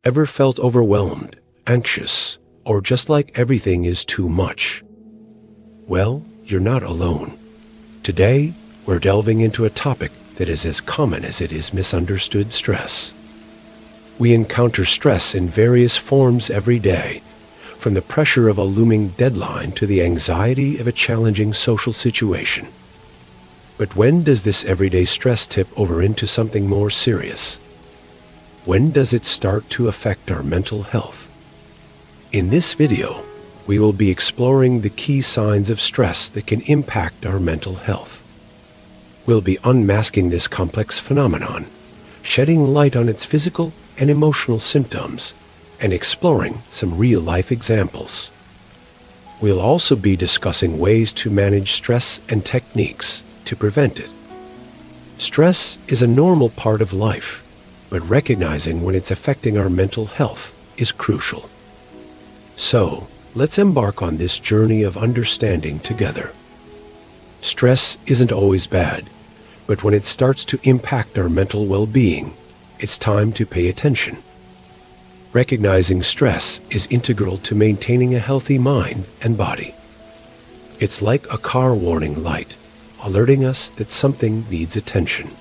Ever felt overwhelmed, anxious, or just like everything is too much? Well, you're not alone. Today, we're delving into a topic that is as common as it is misunderstood: stress. We encounter stress in various forms every day, from the pressure of a looming deadline to the anxiety of a challenging social situation. But when does this everyday stress tip over into something more serious? When does it start to affect our mental health? In this video, we will be exploring the key signs of stress that can impact our mental health. We'll be unmasking this complex phenomenon, shedding light on its physical and emotional symptoms, and exploring some real-life examples. We'll also be discussing ways to manage stress and techniques to prevent it. Stress is a normal part of life, but recognizing when it's affecting our mental health is crucial. So, let's embark on this journey of understanding together. Stress isn't always bad, but when it starts to impact our mental well-being, it's time to pay attention. Recognizing stress is integral to maintaining a healthy mind and body. It's like a car warning light, alerting us that something needs attention.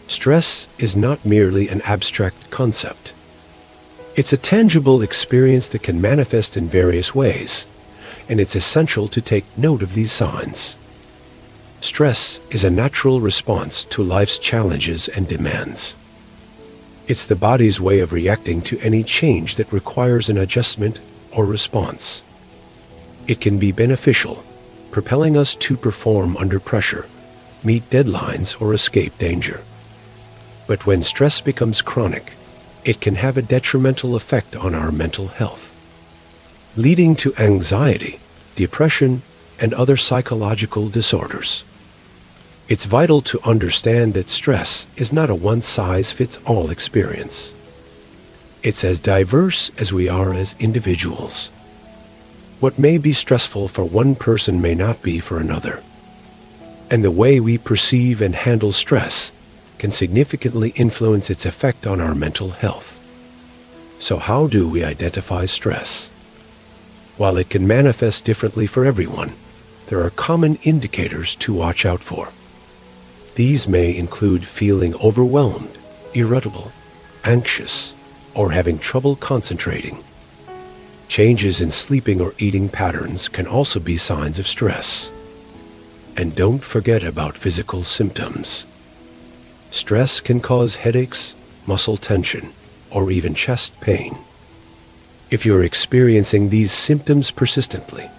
Stress is not merely an abstract concept. It's a tangible experience that can manifest in various ways, and it's essential to take note of these signs. Stress is a natural response to life's challenges and demands. It's the body's way of reacting to any change that requires an adjustment or response. It can be beneficial, propelling us to perform under pressure, meet deadlines, or escape danger. But when stress becomes chronic, it can have a detrimental effect on our mental health, leading to anxiety, depression, and other psychological disorders. It's vital to understand that stress is not a one-size-fits-all experience. It's as diverse as we are as individuals. What may be stressful for one person may not be for another. And the way we perceive and handle stress can significantly influence its effect on our mental health. So how do we identify stress? While it can manifest differently for everyone, there are common indicators to watch out for. These may include feeling overwhelmed, irritable, anxious, or having trouble concentrating. Changes in sleeping or eating patterns can also be signs of stress. And don't forget about physical symptoms. Stress can cause headaches, muscle tension, or even chest pain. If you're experiencing these symptoms persistently,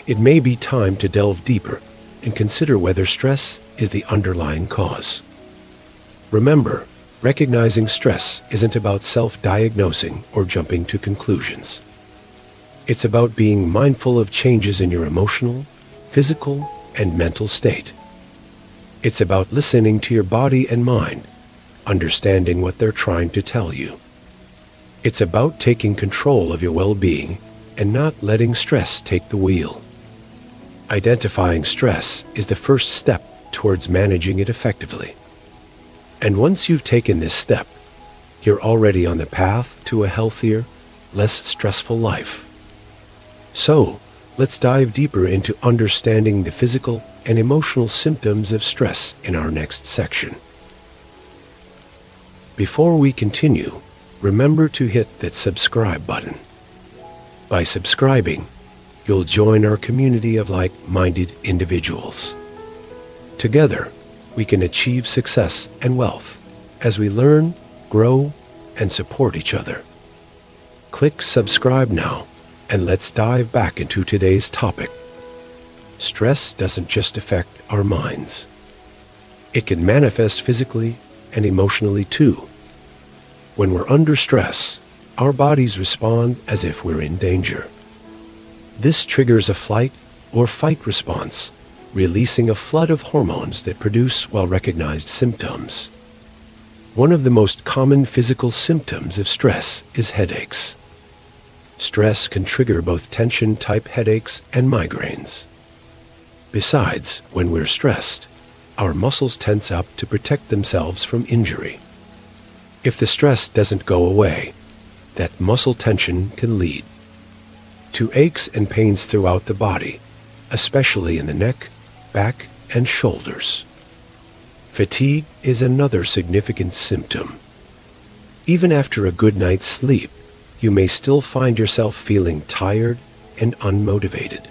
it may be time to delve deeper and consider whether stress is the underlying cause. Remember, recognizing stress isn't about self-diagnosing or jumping to conclusions. It's about being mindful of changes in your emotional, physical, and mental state. It's about listening to your body and mind, understanding what they're trying to tell you. It's about taking control of your well-being and not letting stress take the wheel. Identifying stress is the first step towards managing it effectively. And once you've taken this step, you're already on the path to a healthier, less stressful life. So, let's dive deeper into understanding the physical and emotional symptoms of stress in our next section. Before we continue, remember to hit that subscribe button. By subscribing, you'll join our community of like-minded individuals. Together, we can achieve success and wealth as we learn, grow, and support each other. Click subscribe now, and let's dive back into today's topic. Stress doesn't just affect our minds. It can manifest physically and emotionally too. When we're under stress, our bodies respond as if we're in danger. This triggers a flight or fight response, releasing a flood of hormones that produce well-recognized symptoms. One of the most common physical symptoms of stress is headaches. Stress can trigger both tension-type headaches and migraines. Besides, when we're stressed, our muscles tense up to protect themselves from injury. If the stress doesn't go away, that muscle tension can lead to aches and pains throughout the body, especially in the neck, back, and shoulders. Fatigue is another significant symptom. Even after a good night's sleep, you may still find yourself feeling tired and unmotivated.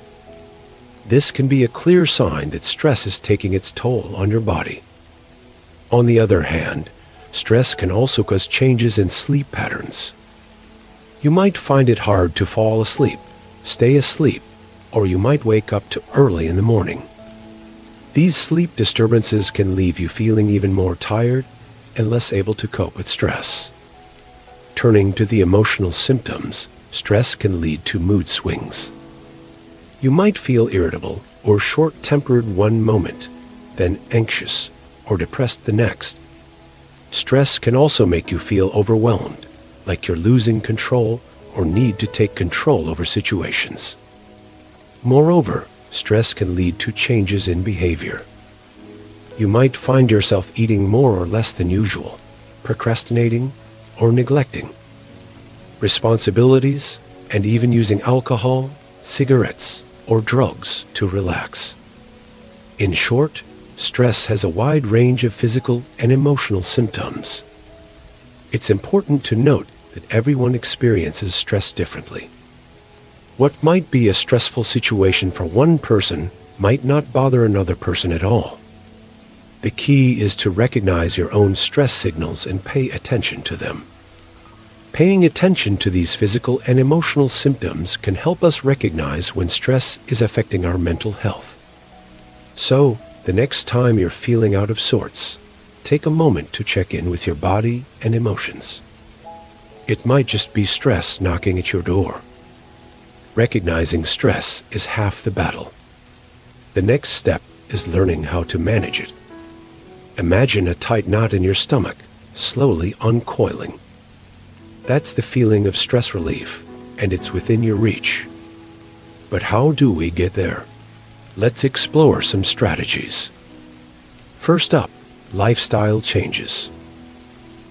This can be a clear sign that stress is taking its toll on your body. On the other hand, stress can also cause changes in sleep patterns. You might find it hard to fall asleep, stay asleep, or you might wake up too early in the morning. These sleep disturbances can leave you feeling even more tired and less able to cope with stress. Turning to the emotional symptoms, stress can lead to mood swings. You might feel irritable or short-tempered one moment, then anxious or depressed the next. Stress can also make you feel overwhelmed, like you're losing control or need to take control over situations. Moreover, stress can lead to changes in behavior. You might find yourself eating more or less than usual, procrastinating, or neglecting responsibilities, and even using alcohol, cigarettes, or drugs to relax. In short, stress has a wide range of physical and emotional symptoms. It's important to note that everyone experiences stress differently. What might be a stressful situation for one person might not bother another person at all. The key is to recognize your own stress signals and pay attention to them. Paying attention to these physical and emotional symptoms can help us recognize when stress is affecting our mental health. So, the next time you're feeling out of sorts, take a moment to check in with your body and emotions. It might just be stress knocking at your door. Recognizing stress is half the battle. The next step is learning how to manage it. Imagine a tight knot in your stomach, slowly uncoiling. That's the feeling of stress relief, and it's within your reach. But how do we get there? Let's explore some strategies. First up, lifestyle changes.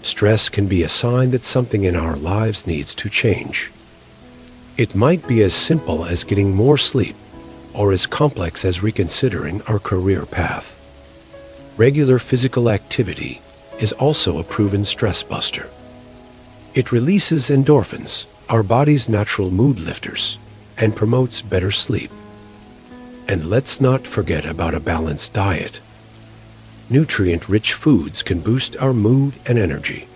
Stress can be a sign that something in our lives needs to change. It might be as simple as getting more sleep, or as complex as reconsidering our career path. Regular physical activity is also a proven stress buster. It releases endorphins, our body's natural mood lifters, and promotes better sleep. And let's not forget about a balanced diet. Nutrient-rich foods can boost our mood and energy,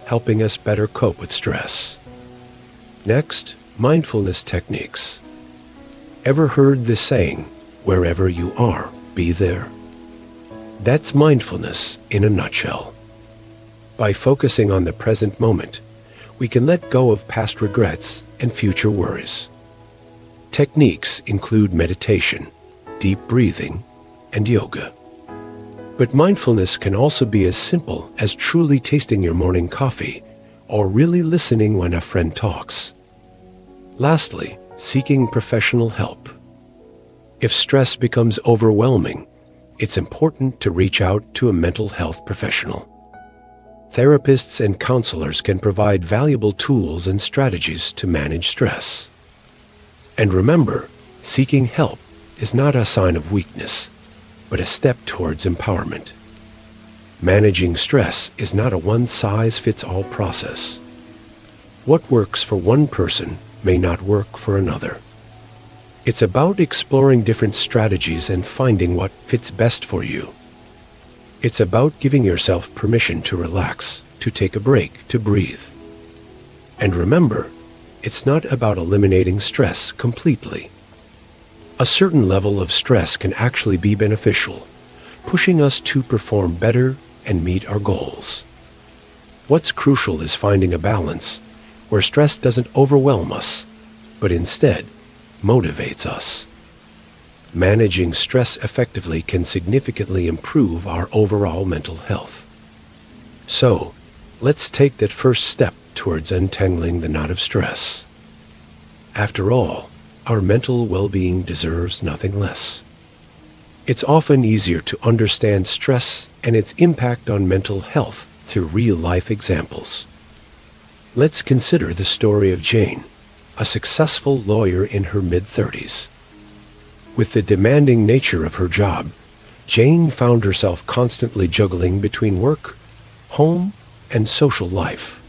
helping us better cope with stress. Next, mindfulness techniques. Ever heard the saying, "Wherever you are, be there"? That's mindfulness in a nutshell. By focusing on the present moment, we can let go of past regrets and future worries. Techniques include meditation, deep breathing, and yoga. But mindfulness can also be as simple as truly tasting your morning coffee or really listening when a friend talks. Lastly, seeking professional help. If stress becomes overwhelming, it's important to reach out to a mental health professional. Therapists and counselors can provide valuable tools and strategies to manage stress. And remember, seeking help is not a sign of weakness, but a step towards empowerment. Managing stress is not a one-size-fits-all process. What works for one person may not work for another. It's about exploring different strategies and finding what fits best for you. It's about giving yourself permission to relax, to take a break, to breathe. And remember, it's not about eliminating stress completely. A certain level of stress can actually be beneficial, pushing us to perform better and meet our goals. What's crucial is finding a balance where stress doesn't overwhelm us, but instead motivates us. Managing stress effectively can significantly improve our overall mental health. So, let's take that first step towards untangling the knot of stress. After all, our mental well-being deserves nothing less. It's often easier to understand stress and its impact on mental health through real-life examples. Let's consider the story of Jane, a successful lawyer in her mid-30s. With the demanding nature of her job, Jane found herself constantly juggling between work, home, and social life.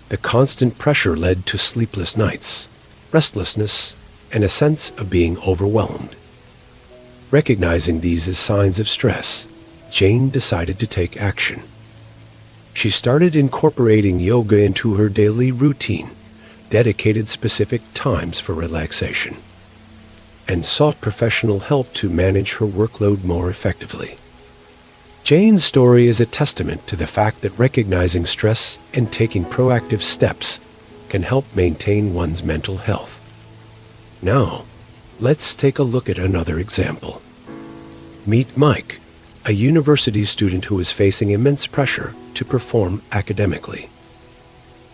The constant pressure led to sleepless nights, restlessness, and a sense of being overwhelmed. Recognizing these as signs of stress, Jane decided to take action. She started incorporating yoga into her daily routine, dedicated specific times for relaxation, and sought professional help to manage her workload more effectively. Jane's story is a testament to the fact that recognizing stress and taking proactive steps can help maintain one's mental health. Now, let's take a look at another example. Meet Mike, a university student who is facing immense pressure to perform academically.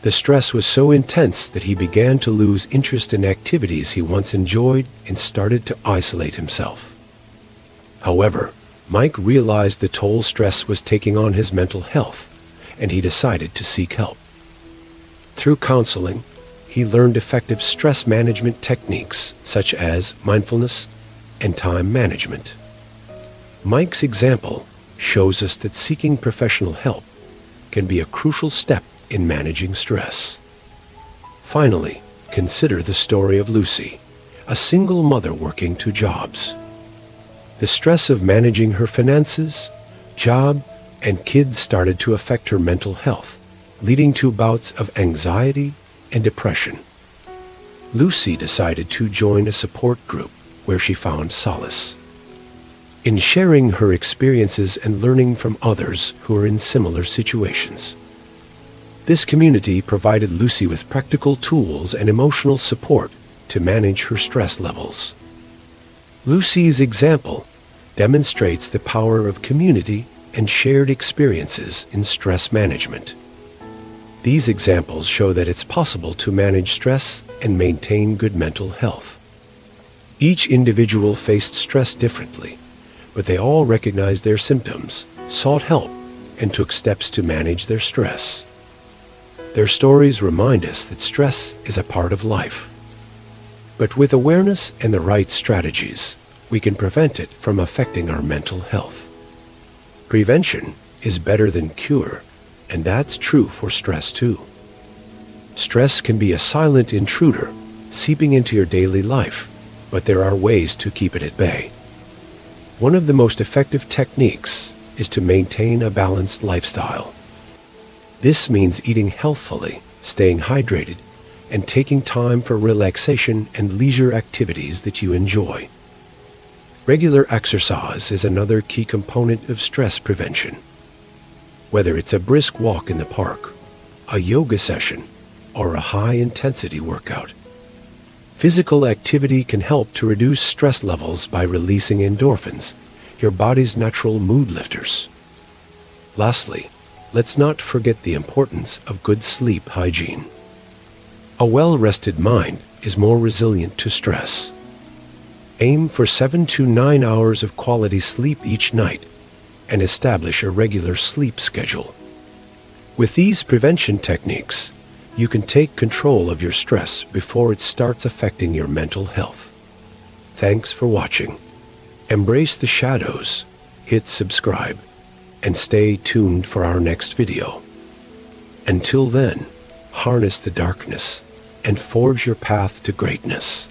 The stress was so intense that he began to lose interest in activities he once enjoyed and started to isolate himself. However, Mike realized the toll stress was taking on his mental health, and he decided to seek help. Through counseling, he learned effective stress management techniques such as mindfulness and time management. Mike's example shows us that seeking professional help can be a crucial step in managing stress. Finally, consider the story of Lucy, a single mother working 2 jobs. The stress of managing her finances, job, and kids started to affect her mental health, leading to bouts of anxiety and depression. Lucy decided to join a support group where she found solace. In sharing her experiences and learning from others who are in similar situations. This community provided Lucy with practical tools and emotional support to manage her stress levels. Lucy's example demonstrates the power of community and shared experiences in stress management. These examples show that it's possible to manage stress and maintain good mental health. Each individual faced stress differently, but they all recognized their symptoms, sought help, and took steps to manage their stress. Their stories remind us that stress is a part of life. But with awareness and the right strategies, we can prevent it from affecting our mental health. Prevention is better than cure, and that's true for stress too. Stress can be a silent intruder, seeping into your daily life, but there are ways to keep it at bay. One of the most effective techniques is to maintain a balanced lifestyle. This means eating healthfully, staying hydrated, and taking time for relaxation and leisure activities that you enjoy. Regular exercise is another key component of stress prevention. Whether it's a brisk walk in the park, a yoga session, or a high-intensity workout, physical activity can help to reduce stress levels by releasing endorphins, your body's natural mood lifters. Lastly, let's not forget the importance of good sleep hygiene. A well-rested mind is more resilient to stress. Aim for 7 to 9 hours of quality sleep each night and establish a regular sleep schedule. With these prevention techniques, you can take control of your stress before it starts affecting your mental health. Thanks for watching. Embrace the shadows, hit subscribe, and stay tuned for our next video. Until then, harness the darkness and forge your path to greatness.